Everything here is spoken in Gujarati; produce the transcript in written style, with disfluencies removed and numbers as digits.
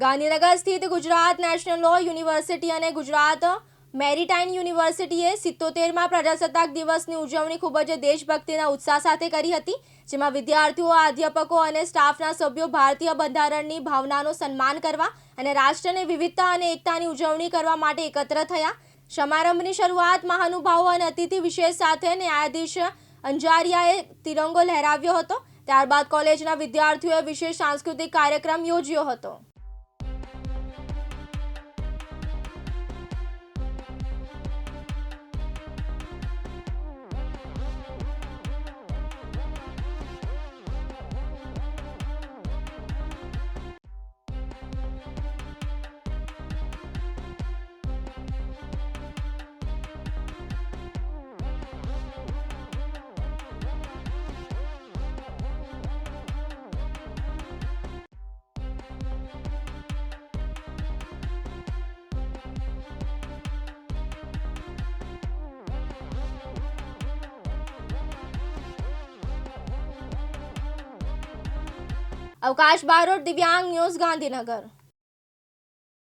ગાંધીનગર સ્થિત ગુજરાત નેશનલ લો યુનિવર્સિટી અને ગુજરાત મેરીટાઈમ યુનિવર્સિટીએ 77મા પ્રજાસત્તાક દિવસની ઉજવણી ખૂબ જ દેશભક્તિના ઉત્સાહ સાથે કરી હતી, જેમાં વિદ્યાર્થીઓ, અધ્યાપકો અને સ્ટાફના સભ્યો ભારતીય બંધારણની ભાવનાનું સન્માન કરવા અને રાષ્ટ્રની વિવિધતા અને એકતાની ઉજવણી કરવા માટે એકત્ર થયા. સમારંભની શરૂઆત મહાનુભાવો અને અતિથિ વિશેષ સાથે ન્યાયાધીશ અંજારિયાએ તિરંગો લહેરાવ્યો હતો. ત્યારબાદ કોલેજના વિદ્યાર્થીઓએ વિશેષ સાંસ્કૃતિક કાર્યક્રમ યોજ્યો હતો. અવકાશ બારોટ, દિવ્યાંગ ન્યૂઝ, ગાંધીનગર.